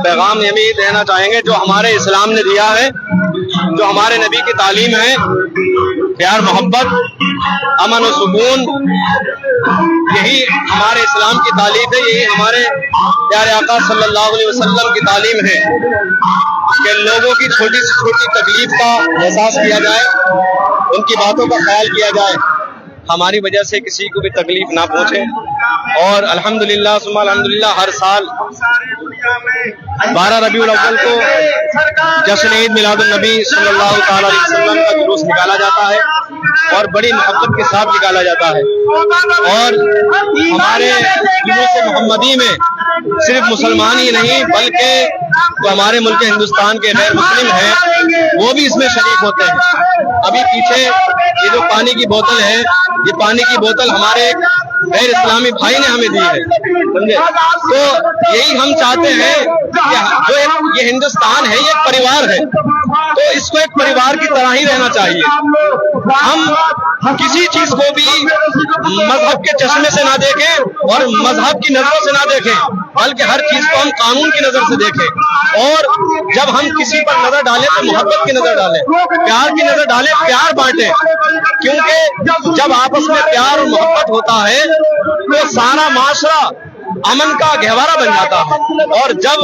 پیغام یہ بھی دینا چاہیں گے جو ہمارے اسلام نے دیا ہے، جو ہمارے نبی کی تعلیم ہے، پیار محبت امن و سکون، یہی ہمارے اسلام کی تعلیم ہے، یہی ہمارے پیارے آقا صلی اللہ علیہ وسلم کی تعلیم ہے کہ لوگوں کی چھوٹی سے چھوٹی تکلیف کا احساس کیا جائے، ان کی باتوں کا خیال کیا جائے، ہماری وجہ سے کسی کو بھی تکلیف نہ پہنچے۔ اور الحمدللہ ثم الحمدللہ ہر سال 12 ربیع الاول کو جشن عید میلاد النبی صلی اللہ تعالی علیہ وسلم کا جلوس نکالا جاتا ہے اور بڑی محبت کے ساتھ نکالا جاتا ہے۔ اور ہمارے جلوس محمدی میں صرف مسلمان ہی نہیں بلکہ جو ہمارے ملک ہندوستان کے غیر مسلم ہیں وہ بھی اس میں شریک ہوتے ہیں۔ ابھی پیچھے یہ جو پانی کی بوتل ہے، یہ پانی کی بوتل ہمارے ایک غیر اسلامی بھائی نے ہمیں دی ہے، سمجھے؟ تو یہی ہم چاہتے ہیں کہ جو یہ ہندوستان ہے یہ ایک پریوار ہے، تو اس کو ایک پریوار کی طرح ہی رہنا چاہیے۔ ہم کسی چیز کو بھی مذہب کے چشمے سے نہ دیکھیں اور مذہب کی نظروں سے نہ دیکھیں، بلکہ ہر چیز کو ہم قانون کی نظر سے دیکھیں۔ اور جب ہم کسی پر نظر ڈالیں تو محبت کی نظر ڈالیں، پیار کی نظر ڈالیں، پیار بانٹیں، کیونکہ جب آپس میں پیار اور محبت ہوتا ہے تو سارا معاشرہ امن کا گہوارہ بن جاتا ہے۔ اور جب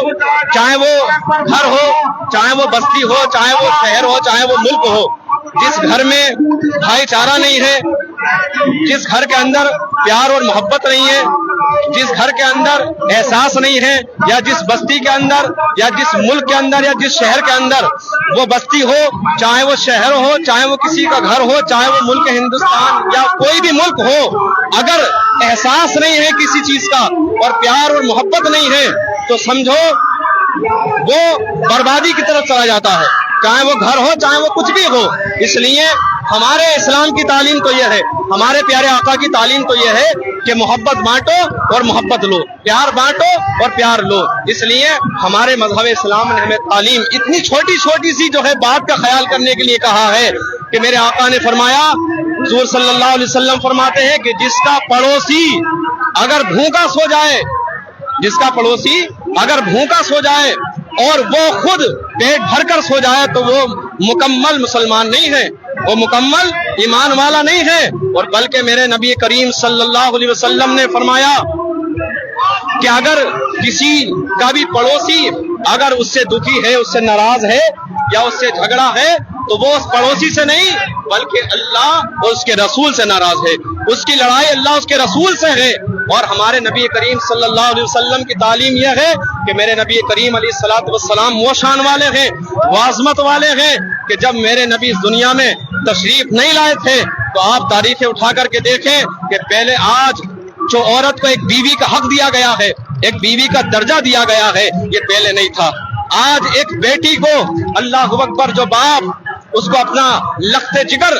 چاہے وہ گھر ہو، چاہے وہ بستی ہو، چاہے وہ شہر ہو، چاہے وہ ملک ہو، جس گھر میں بھائی چارہ نہیں ہے، جس گھر کے اندر پیار اور محبت نہیں ہے، جس گھر کے اندر احساس نہیں ہے، یا جس بستی کے اندر یا جس ملک کے اندر یا جس شہر کے اندر وہ بستی ہو، چاہے وہ شہر ہو، چاہے وہ کسی کا گھر ہو، چاہے وہ ملک ہندوستان یا کوئی بھی ملک ہو، اگر احساس نہیں ہے کسی چیز کا اور پیار اور محبت نہیں ہے تو سمجھو وہ بربادی کی طرف چلا جاتا ہے، چاہے وہ گھر ہو چاہے وہ کچھ بھی ہو۔ اس لیے ہمارے اسلام کی تعلیم تو یہ ہے، ہمارے پیارے آقا کی تعلیم تو یہ ہے کہ محبت بانٹو اور محبت لو، پیار بانٹو اور پیار لو۔ اس لیے ہمارے مذہب اسلام نے ہمیں تعلیم اتنی چھوٹی چھوٹی سی جو ہے بات کا خیال کرنے کے لیے کہا ہے کہ میرے آقا نے فرمایا، حضور صلی اللہ علیہ وسلم فرماتے ہیں کہ جس کا پڑوسی اگر بھوکا سو جائے، جس کا پڑوسی اگر بھوکا سو جائے اور وہ خود پیٹ بھر کر سو جائے تو وہ مکمل مسلمان نہیں ہے، وہ مکمل ایمان والا نہیں ہے۔ اور بلکہ میرے نبی کریم صلی اللہ علیہ وسلم نے فرمایا کہ اگر کسی کا بھی پڑوسی اگر اس سے دکھی ہے، اس سے ناراض ہے یا اس سے جھگڑا ہے تو وہ اس پڑوسی سے نہیں بلکہ اللہ اور اس کے رسول سے ناراض ہے، اس کی لڑائی اللہ اس کے رسول سے ہے۔ اور ہمارے نبی کریم صلی اللہ علیہ وسلم کی تعلیم یہ ہے کہ میرے نبی کریم علیہ الصلوۃ والسلام وہ شان والے ہیں، وہ عظمت والے ہیں کہ جب میرے نبی اس دنیا میں تشریف نہیں لائے تھے تو آپ تاریخیں اٹھا کر کے دیکھیں کہ پہلے آج جو عورت کو ایک بیوی کا حق دیا گیا ہے، ایک بیوی کا درجہ دیا گیا ہے، یہ پہلے نہیں تھا۔ آج ایک بیٹی کو اللہ اکبر جو باپ اس کو اپنا لخت جگر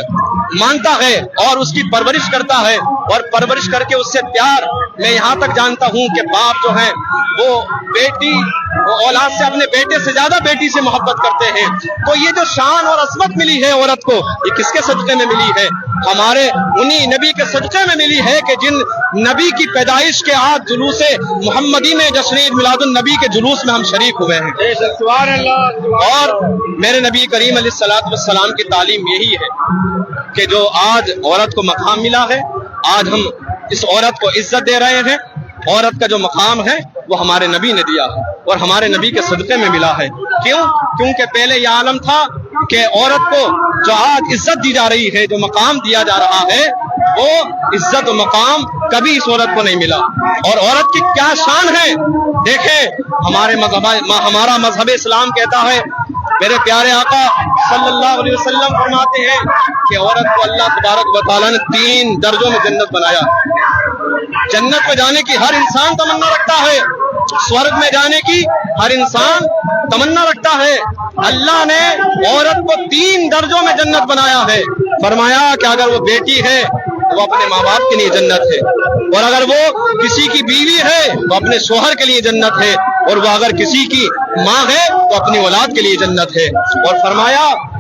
مانتا ہے اور اس کی پرورش کرتا ہے اور پرورش کر کے اس سے پیار، میں یہاں تک جانتا ہوں کہ باپ جو ہیں وہ بیٹی وہ اولاد سے اپنے بیٹے سے زیادہ بیٹی سے محبت کرتے ہیں۔ تو یہ جو شان اور عظمت ملی ہے عورت کو، یہ کس کے صدقے میں ملی ہے؟ ہمارے انہی نبی کے صدقے میں ملی ہے کہ جن نبی کی پیدائش کے آج جلوس محمدی میں جشن عید میلاد النبی کے جلوس میں ہم شریک ہوئے ہیں۔ اور میرے نبی کریم علیہ الصلوۃ والسلام کی تعلیم یہی ہے کہ جو آج عورت کو مقام ملا ہے، آج ہم اس عورت کو عزت دے رہے ہیں۔ عورت کا جو مقام ہے وہ ہمارے نبی نے دیا ہے اور ہمارے نبی کے صدقے میں ملا ہے۔ کیوں؟ کیونکہ پہلے یہ عالم تھا کہ عورت کو جو آج عزت دی جا رہی ہے، جو مقام دیا جا رہا ہے، وہ عزت و مقام کبھی اس عورت کو نہیں ملا۔ اور عورت کی کیا شان ہے دیکھیں، ہمارا مذہب اسلام کہتا ہے، میرے پیارے آقا صلی اللہ علیہ وسلم فرماتے ہیں کہ عورت کو اللہ تبارک و تعالیٰ نے 3 درجوں میں جنت بنایا۔ جنت میں جانے کی ہر انسان تمنا رکھتا ہے، سورگ میں جانے کی ہر انسان تمنا رکھتا ہے۔ اللہ نے عورت کو 3 درجوں میں جنت بنایا ہے۔ فرمایا کہ اگر وہ بیٹی ہے تو وہ اپنے ماں باپ کے لیے جنت ہے، اور اگر وہ کسی کی بیوی ہے تو اپنے شوہر کے لیے جنت ہے، اور وہ اگر کسی کی ماں ہے تو اپنی اولاد کے لیے جنت ہے۔ اور فرمایا